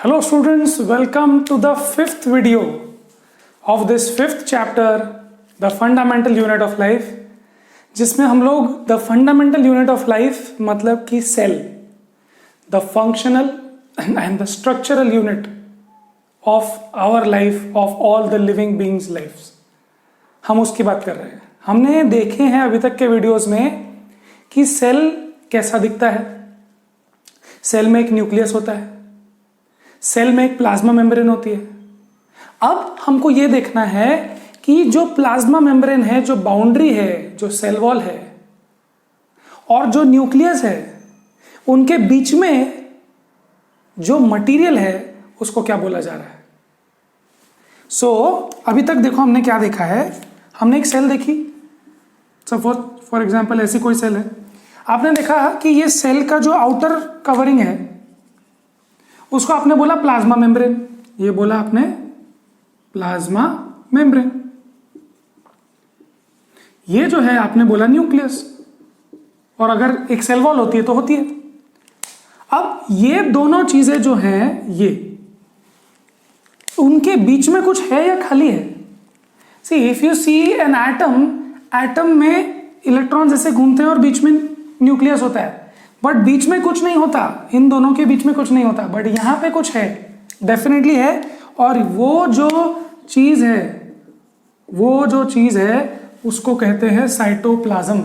Hello students, welcome to the fifth video of this fifth chapter, the fundamental unit of life, जिसमें हम लोग the fundamental unit of life मतलब कि cell, the functional and the structural unit of our life, of all the living beings lives, हम उसकी बात कर रहे हैं। हमने देखे हैं अभी तक के वीडियोस में कि सेल कैसा दिखता है। सेल में एक न्यूक्लियस होता है, सेल में एक प्लाज्मा मेम्ब्रेन होती है। अब हमको यह देखना है कि जो प्लाज्मा मेम्ब्रेन है, जो बाउंड्री है, जो सेल वॉल है और जो न्यूक्लियस है, उनके बीच में जो मटेरियल है उसको क्या बोला जा रहा है। अभी तक देखो हमने क्या देखा है। हमने एक सेल देखी, फॉर एग्जांपल ऐसी कोई सेल है। आपने देखा कि ये सेल का जो आउटर कवरिंग है उसको आपने बोला प्लाज्मा मेम्ब्रेन, ये बोला आपने प्लाज्मा मेम्ब्रेन। ये जो है आपने बोला न्यूक्लियस, और अगर एक सेल वॉल होती है तो होती है। अब ये दोनों चीजें जो हैं, ये उनके बीच में कुछ है या खाली है। See if you see an atom में इलेक्ट्रॉन्स ऐसे घूमते हैं और बीच में न्यूक्लियस होता है, बट बीच में कुछ नहीं होता, इन दोनों के बीच में कुछ नहीं होता, बट यहां पे कुछ है, डेफिनेटली है। और वो जो चीज है उसको कहते हैं साइटोप्लाज्म।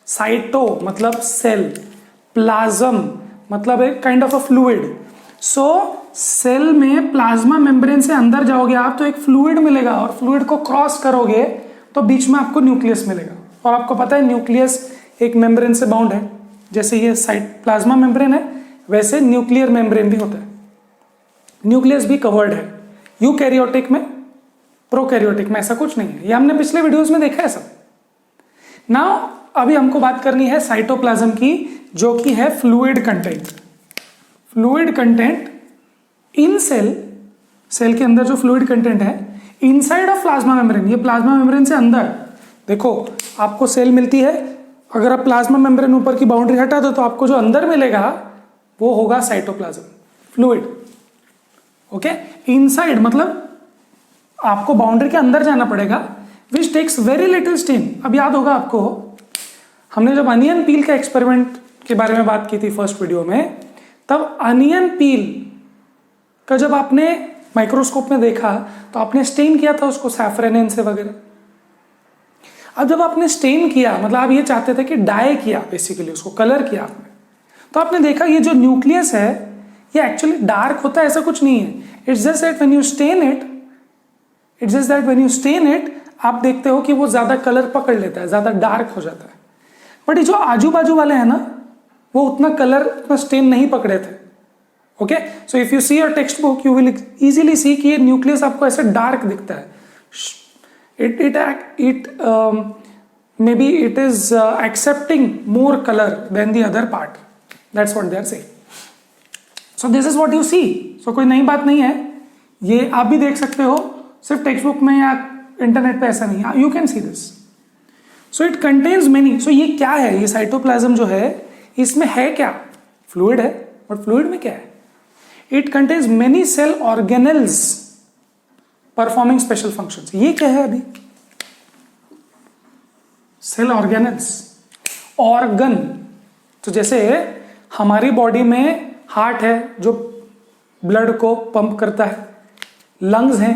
साइटो मतलब सेल, प्लाज्म मतलब एक kind of a fluid. Cell में प्लाज्मा मेम्ब्रेन से अंदर जाओगे आप तो एक फ्लूइड मिलेगा, और फ्लूइड को क्रॉस करोगे तो बीच में आपको न्यूक्लियस मिलेगा। और आपको पता है न्यूक्लियस एक मेम्ब्रेन से बाउंड है। जैसे ये प्लाज्मा मेम्ब्रेन है, वैसे न्यूक्लियर मेम्ब्रेन भी होता है। न्यूक्लियस भी कवर्ड है। यूकैरियोटिक में, प्रोकैरियोटिक में ऐसा कुछ नहीं है। ये हमने पिछले वीडियोस में देखा है सब। नाउ अभी हमको बात करनी है साइटोप्लाज्म की, जो कि है fluid content. Fluid content in cell के अंदर जो फ्लूइड कंटेंट है इनसाइड ऑफ प्लाज्मा मेम्ब्रेन। ये प्लाज्मा मेम्ब्रेन से अंदर देखो आपको सेल मिलती है। अगर आप प्लाज्मा मेम्ब्रेन ऊपर की बाउंड्री हटा दो तो आपको जो अंदर मिलेगा वो होगा साइटोप्लाज्म, फ्लूइड। ओके, इनसाइड मतलब आपको बाउंड्री के अंदर जाना पड़ेगा, which takes very little stain. अब याद होगा आपको, हमने जब अनियन पील के एक्सपेरिमेंट के बारे में बात की थी फर्स्ट वीडियो में, तब अनियन पील का जब आपने माइक्रोस्कोप में देखा तो आपने स्टेन किया था उसको सैफरन से वगैरह। अब जब आपने स्टेन किया, मतलब आप ये चाहते थे कि डाई किया, बेसिकली उसको कलर किया आपने, तो आपने देखा ये जो न्यूक्लियस है ये एक्चुअली डार्क होता है, ऐसा कुछ नहीं है। It's just that when you stain it आप देखते हो कि वो ज्यादा कलर पकड़ लेता है, ज्यादा डार्क हो जाता है। बट ये जो आजू बाजू वाले हैं ना, वो उतना कलर, उतना स्टेन नहीं पकड़े थे। Okay, so if you see your text book you will easily सी कि ये न्यूक्लियस आपको ऐसे डार्क दिखता है। Maybe it is accepting more color than the other part. That's what they are saying. So this is what you see. So कोई नई बात नहीं है, ये आप भी देख सकते हो, सिर्फ टेक्स्ट बुक में या इंटरनेट पे ऐसा नहीं है। You can see this. So it contains many. So ये क्या है, ये साइटोप्लाज्म जो है इसमें है क्या? फ्लूइड है, बट फ्लूइड में क्या है? It contains many cell organelles performing special functions. ये क्या है अभी? Cell organelles, organ. तो जैसे हमारी बॉडी में हार्ट है जो ब्लड को पंप करता है, लंग्स हैं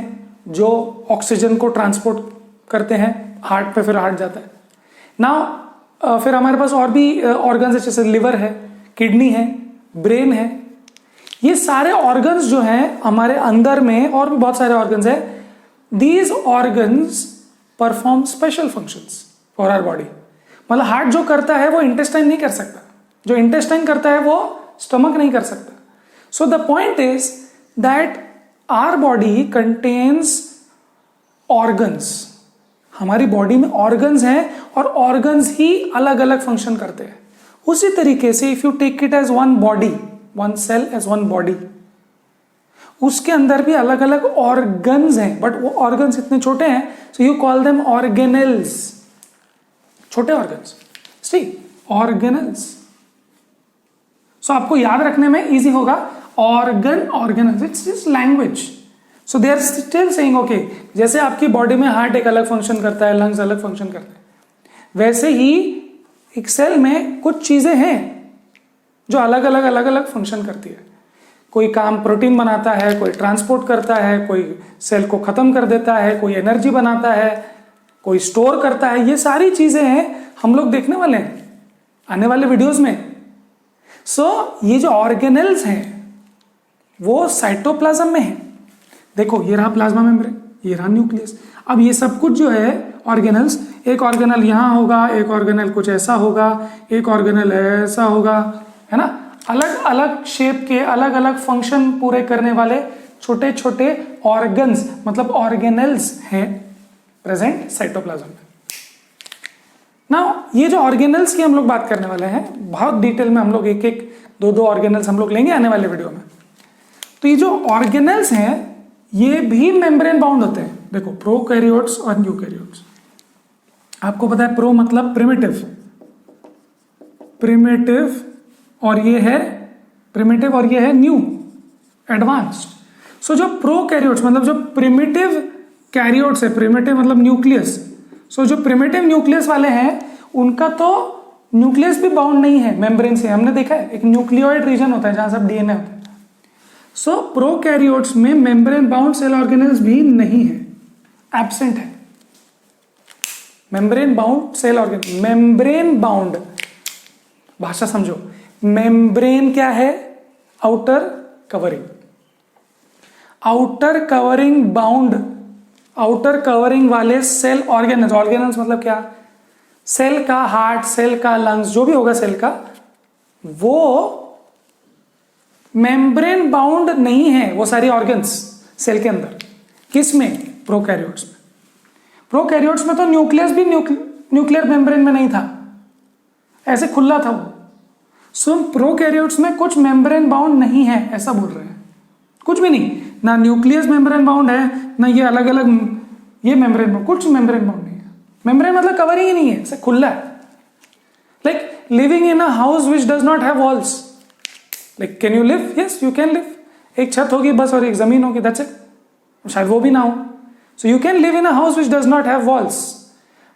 जो ऑक्सीजन को ट्रांसपोर्ट करते हैं हार्ट पे, फिर हार्ट जाता है ना। फिर हमारे पास और भी ऑर्गन्स है, जैसे लिवर है, किडनी है, ब्रेन है। ये सारे ऑर्गन्स जो हैं हमारे अंदर में, और भी बहुत सारे ऑर्गन्स है। These organs perform special functions for our body. मतलब हार्ट जो करता है वो इंटेस्टाइन नहीं कर सकता, जो इंटेस्टाइन करता है वो स्टमक नहीं कर सकता। So the point is that our body contains organs. हमारी बॉडी में ऑर्गन्स हैं और ऑर्गन्स ही अलग अलग फंक्शन करते हैं। उसी तरीके से if you take it as one body, one cell as one body, उसके अंदर भी अलग अलग ऑर्गन्स हैं, बट वो ऑर्गन्स इतने छोटे हैं, so you call them organelles, छोटे ऑर्गन्स। सी ऑर्गेनेल्स। सो आपको याद रखने में इजी होगा। organelles, it's just language. So they are still saying okay, जैसे आपकी बॉडी में हार्ट एक अलग फंक्शन करता है, लंग्स अलग फंक्शन करते हैं, वैसे ही एक सेल में कुछ चीजें हैं जो अलग अलग फंक्शन करती है. कोई काम प्रोटीन बनाता है, कोई ट्रांसपोर्ट करता है, कोई सेल को खत्म कर देता है, कोई एनर्जी बनाता है, कोई स्टोर करता है. ये सारी चीजें हैं, हम लोग देखने वाले हैं आने वाले वीडियोस में. सो ये जो ऑर्गेनेल्स हैं वो साइटोप्लाज्म में है. देखो ये रहा प्लाज्मा मेम्ब्रेन, ये रहा न्यूक्लियस. अब ये सब कुछ जो है ऑर्गेनल्स, एक ऑर्गेनल यहां होगा, एक ऑर्गेनल कुछ ऐसा होगा, एक ऑर्गेनल ऐसा होगा, है ना. अलग अलग शेप के अलग अलग फंक्शन पूरे करने वाले छोटे छोटे ऑर्गन्स मतलब ऑर्गेनल्स हैं प्रेजेंट साइटोप्लाज्म में. नाउ ये जो ऑर्गेनल्स की हम लोग बात करने वाले हैं, बहुत डिटेल में हम लोग एक एक दो ऑर्गेनल्स हम लोग लेंगे आने वाले वीडियो में. तो ये जो ऑर्गेनल्स हैं ये भी मेम्ब्रेन बाउंड होते हैं. देखो प्रोकैरियोट्स और यूकैरियोट्स. आपको पता है प्रो मतलब प्रिमिटिव और ये है प्रिमिटिव और ये है न्यू एडवांस्ड. सो जो प्रोकैरियोट्स मतलब जो प्रिमिटिव कैरियोट्स है, प्रिमिटिव मतलब न्यूक्लियस. सो जो प्रिमिटिव न्यूक्लियस वाले हैं उनका तो न्यूक्लियस भी बाउंड नहीं है मेम्ब्रेन से. हमने देखा है एक न्यूक्लियोइड रीजन होता है जहां सब डीएनए होता है. सो प्रोकैरियोट्स में मेम्ब्रेन बाउंड सेल ऑर्गेनल्स भी नहीं है, एब्सेंट है. Membrane bound cell organelle, membrane bound भाषा समझो. मेम्ब्रेन क्या है? Outer covering. Outer covering bound, outer covering वाले सेल ऑर्गेनल्स. ऑर्गेनल्स मतलब क्या? सेल का हार्ट, सेल का लंग्स, जो भी होगा सेल का, वो मेम्ब्रेन बाउंड नहीं है. वो सारी ऑर्गन्स सेल के अंदर. किस में? प्रोकैरियोट्स में. प्रोकैरियोट्स में तो न्यूक्लियस भी न्यूक्लियर मेम्ब्रेन में नहीं था, ऐसे खुला था वो. सो प्रोकैरियोट्स में कुछ मेम्ब्रेन बाउंड नहीं है ऐसा बोल रहे हैं. कुछ भी नहीं, ना न्यूक्लियस मेम्ब्रेन बाउंड है, ना ये अलग अलग ये मेम्ब्रेन बाउंड, कुछ मेम्ब्रेन बाउंड नहीं है. मेम्ब्रेन मतलब कवरिंग ही नहीं है, ऐसे खुला है. Like living in a house which does not have walls. Like can you live? Yes you can live. एक छत होगी बस और एक जमीन होगी, दैट्स इट. शायद वो भी ना हो. So you can live in a house which does not have walls.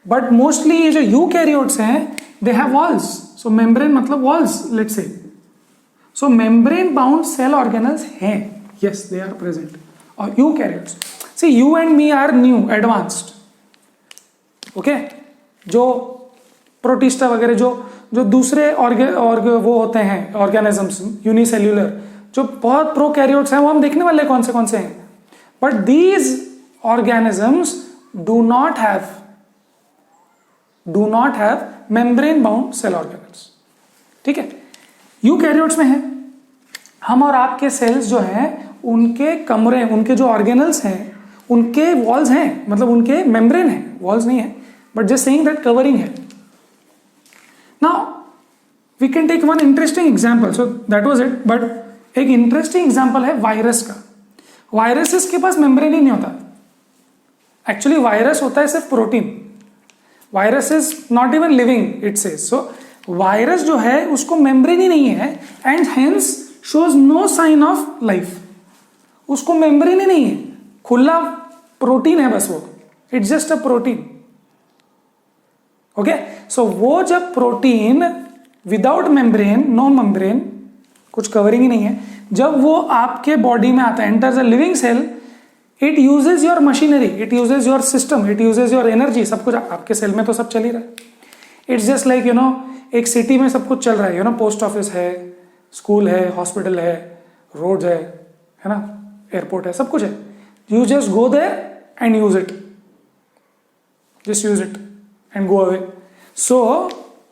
But mostly ये जो यूकैरियोट्स हैं they have walls. So membrane मतलब walls, let's say. So membrane bound cell organelles हैं, यस दे आर प्रेजेंट. और eukaryotes, see you and me are new advanced. Okay, जो protista वगैरह जो दूसरे वो होते हैं ऑर्गेनिजम्स यूनिसेल्यूलर, जो बहुत प्रोकैरियोट्स हैं, वो हम देखने वाले कौन से हैं. But these organisms do not have membrane bound cell organelles. ठीक है, यूकैरियोट्स में है. हम और आपके सेल्स जो हैं उनके कमरे, उनके जो ऑर्गेनल्स हैं उनके वॉल्स हैं, मतलब उनके मेम्ब्रेन है, वॉल्स नहीं है, but just saying that covering है. Now we can take one interesting example. So that was it. But एक इंटरेस्टिंग एग्जांपल है वायरस का. वायरसेस के पास मेम्ब्रेन ही नहीं होता. एक्चुअली वायरस होता है सिर्फ protein. Virus is not even living it says. So virus जो है उसको मेम्ब्रेन ही नहीं है and hence shows no sign of life. उसको मेम्ब्रेन ही नहीं है, खुला प्रोटीन है बस वो. It's just a protein. Okay, so वो जब protein without membrane, no membrane, कुछ कवरिंग ही नहीं है, जब वो आपके बॉडी में आता है, enters a living cell, it uses your machinery, it uses your system, it uses your energy. सब कुछ आपके सेल में तो सब चल ही रहा है. इट्स जस्ट लाइक एक सिटी में सब कुछ चल रहा है. पोस्ट ऑफिस है, स्कूल है, हॉस्पिटल है, रोड है ना, एयरपोर्ट है, सब कुछ है. You just go there and use it, just use it and go away. So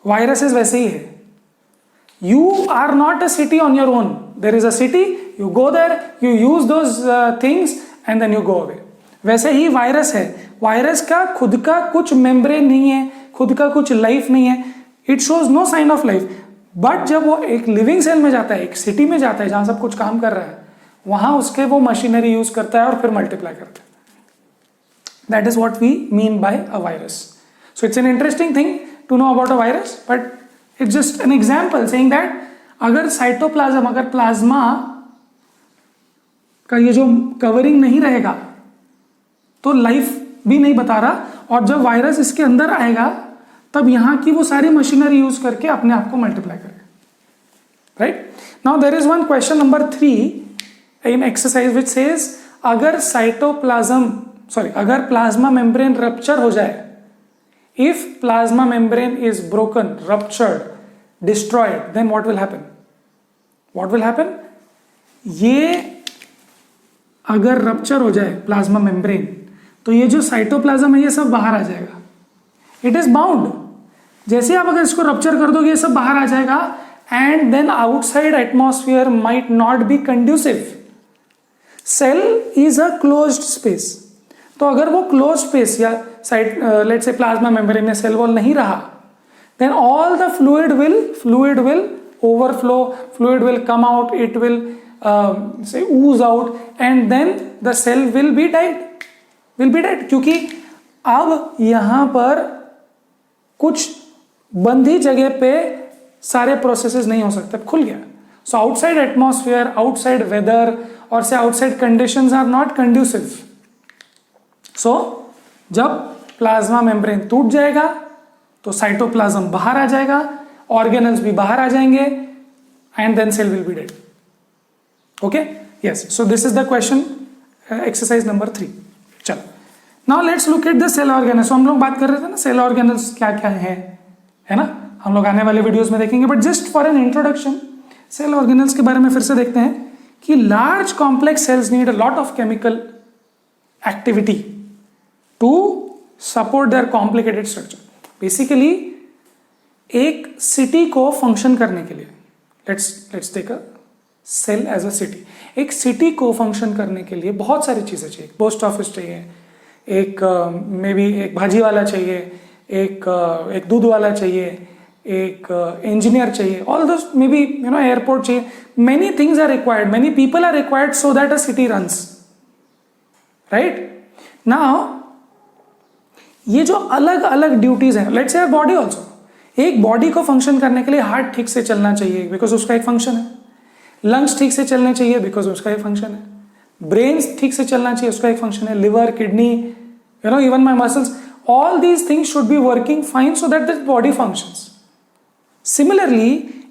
viruses वैसे ही है. You are not a city on your own. There is a city, you go there, you use those things and then you go away. वैसे ही virus है. Virus का खुद का कुछ membrane नहीं है, खुद का कुछ लाइफ नहीं है. It shows no sign of life. But जब वो एक लिविंग सेल में जाता है, एक सिटी में जाता है जहां सब कुछ काम कर रहा है, वहां उसके वो मशीनरी यूज करता है और फिर मल्टीप्लाई करता है. That is what we mean by a virus. So it's an interesting thing to know about a virus, but it's just an example saying that अगर साइटोप्लाज्म, अगर प्लाज्मा का ये जो कवरिंग नहीं रहेगा तो लाइफ भी नहीं बता रहा, और जब वायरस इसके अंदर आएगा तब यहाँ की वो सारी मशीनरी यूज करके अपने आप को मल्टीप्लाई करेगा, right? Now there is one question number 3 in exercise which says अगर अगर प्लाज्मा मेम्ब्रेन रप्चर हो जाए, if plasma membrane is broken, ruptured, destroyed, then what will happen? ये अगर रप्चर हो जाए प्लाज्मा मेम्ब्रेन तो ये जो साइटोप्लाज्म है ये सब बाहर आ जाएगा, इट इज बाउंड। जैसे आप अगर इसको रप्चर कर दोगे ये सब बाहर आ जाएगा, and then outside atmosphere might not be conducive. Cell is a closed space, तो अगर वो क्लोज स्पेस या लेट्स से प्लाज्मा मेम्ब्रेन में सेल वॉल नहीं रहा, then all the fluid will overflow, fluid will come out, it will ooze out, and then the cell will be dead, क्योंकि अब यहां पर कुछ बंधी जगह पे सारे प्रोसेसेस नहीं हो सकते, खुल गया। So outside atmosphere, outside weather or say outside conditions are not conducive. So जब प्लाज्मा मेम्ब्रेन टूट जाएगा तो साइटोप्लाज्म बाहर आ जाएगा, ऑर्गेनल्स भी बाहर आ जाएंगे, and then cell will be dead. Okay, yes, so this is the question, exercise number 3। चलो, now let's look at the cell organelles. हम लोग बात कर रहे थे ना सेल ऑर्गेनल्स क्या क्या है ना, हम लोग आने वाले वीडियोस में देखेंगे, but just for an introduction cell organelles के बारे में फिर से देखते हैं कि large complex cells need a lot of chemical activity to support their complicated structure. Basically एक सिटी को फंक्शन करने के लिए, let's take a cell as a city. एक सिटी को फंक्शन करने के लिए बहुत सारी चीजें चाहिए। पोस्ट ऑफिस चाहिए, एक मे बी एक भाजी वाला चाहिए, एक दूध वाला चाहिए, एक इंजीनियर चाहिए, all those may be airport चाहिए। Many things are required, many people are required so that a city runs, right? Now ये जो अलग अलग ड्यूटीज हैं, लेट्स से बॉडी ऑल्सो, एक बॉडी को फंक्शन करने के लिए हार्ट ठीक से चलना चाहिए बिकॉज उसका एक फंक्शन है, लंग्स ठीक से चलने चाहिए बिकॉज उसका एक फंक्शन है, ब्रेन ठीक से चलना चाहिए उसका एक फंक्शन है, liver, kidney, even my muscles, all these things should be working fine so that the body functions. Similarly,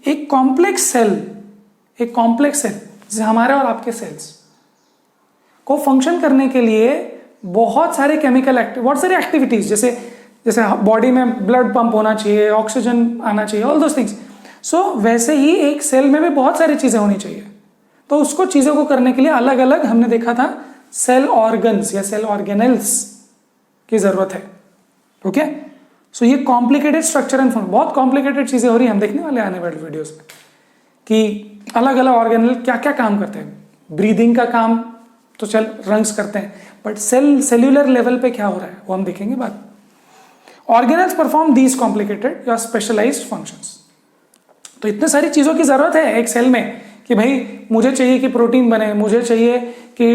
एक complex cell जैसे हमारे और आपके सेल्स को फंक्शन करने के लिए बहुत सारे केमिकल बहुत सारी एक्टिविटीज, जैसे बॉडी में ब्लड पंप होना चाहिए, ऑक्सीजन आना चाहिए, ऑल दोस थिंग्स। सो वैसे ही एक सेल में भी बहुत सारी चीजें होनी चाहिए, तो उसको चीजों को करने के लिए अलग अलग हमने देखा था सेल ऑर्गन्स या सेल ऑर्गेनल्स की जरूरत है। ओके, सो ये कॉम्प्लिकेटेड स्ट्रक्चर एंड फंक्शन, बहुत कॉम्प्लिकेटेड चीजें हो रही है, हम देखने वाले आने वाले वीडियोस में कि अलग अलग ऑर्गेनल क्या क्या काम करते हैं। ब्रीदिंग का काम तो चल रंग्स करते हैं, बट सेल्यूलर लेवल पे क्या हो रहा है वो हम देखेंगे बाद। ऑर्गेनल्स परफॉर्म दीज कॉम्प्लिकेटेड या स्पेशलाइज्ड फंक्शंस। तो इतने सारी चीजों की जरूरत है एक सेल में कि भाई मुझे चाहिए कि प्रोटीन बने, मुझे चाहिए कि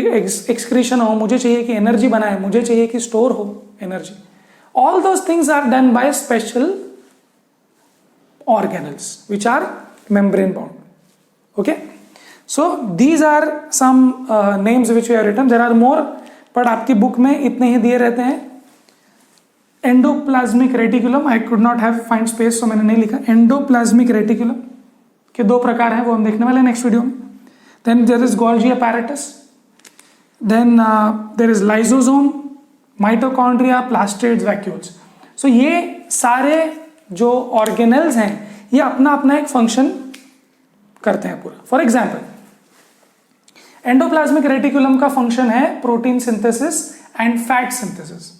एक्सक्रीशन हो, मुझे चाहिए कि एनर्जी बनाए, मुझे चाहिए कि स्टोर हो energy. All those things are done by special organelles which are membrane bound. Okay, so these are some names which we have written. There are more, but आपकी बुक में इतने ही दिए रहते हैं। Endoplasmic reticulum, I could not have find space, तो मैंने नहीं लिखा। एंडोप्लाज्मिक रेटिकुलम के 2 प्रकार हैं, वो हम देखने वाले हैं नेक्स्ट वीडियो में। Then there is Golgi apparatus, then there is lysosome, mitochondria, plastids, vacuoles. So ये सारे जो ऑर्गेनल्स हैं ये अपना अपना एक फंक्शन करते हैं पूरा। फॉर एग्जाम्पल एंडोप्लाज्मिक रेटिकुलम का फंक्शन है protein synthesis and fat synthesis,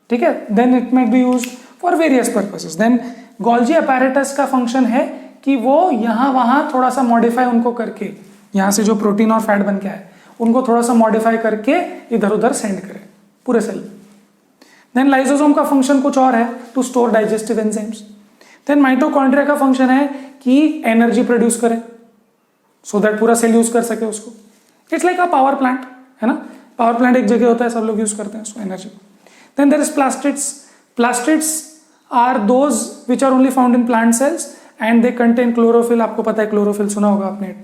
ठीक है। Then it may be used for various purposes. Then Golgi apparatus का फंक्शन है कि वो यहां वहां थोड़ा सा मॉडिफाई उनको करके, यहां से जो प्रोटीन और फैट बन के आए उनको थोड़ा सा मॉडिफाई करके इधर उधर सेंड करे पूरे सेल। देन लाइसोसोम का फंक्शन कुछ और है, to store digestive enzymes. Then mitochondria का फंक्शन है कि एनर्जी प्रोड्यूस करे सो दैट पूरा सेल यूज कर सके उसको। It's like a power plant, है ना। पावर प्लांट एक जगह होता है, सब लोग यूज करते हैं उसको, energy. Then there is plastids. Plastids are those which are only found in plant cells and they contain chlorophyll. आपको पता है क्लोरोफिल, सुना होगा आपने,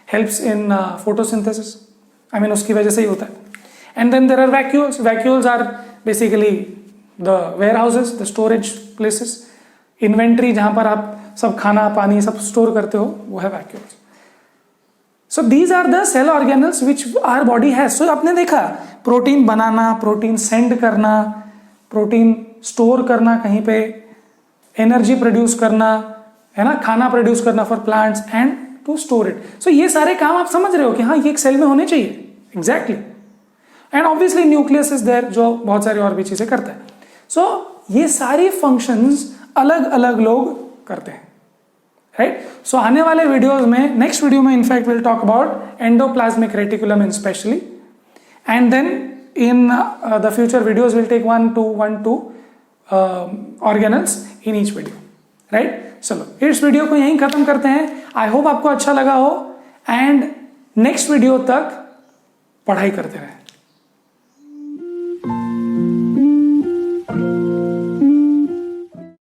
helps in photosynthesis. I mean उसकी वजह से ही होता है. And then there are vacuoles. Vacuoles are basically the warehouses, the storage places, inventory जहां पर आप सब खाना पानी सब स्टोर करते हो, वो है vacuoles. So these are the cell organelles which our body has. So आपने देखा प्रोटीन बनाना, प्रोटीन सेंड करना, प्रोटीन स्टोर करना कहीं पे, एनर्जी प्रोड्यूस करना, है ना, खाना प्रोड्यूस करना for plants and to store it. So ये सारे काम आप समझ रहे हो कि हाँ ये एक सेल में होने चाहिए. Exactly. And obviously nucleus is there जो बहुत सारी और भी चीजें करता है. सो ये सारी फंक्शंस अलग अलग लोग करते हैं, राइट. सो आने वाले वीडियोस में, नेक्स्ट वीडियो में in fact will talk about endoplasmic reticulum in specially, and then in the future videos will take 1 to 2 organelles in each video, right. चलो इस वीडियो को यहीं खत्म करते हैं. आई होप आपको अच्छा लगा हो, एंड नेक्स्ट वीडियो तक पढ़ाई करते रहें.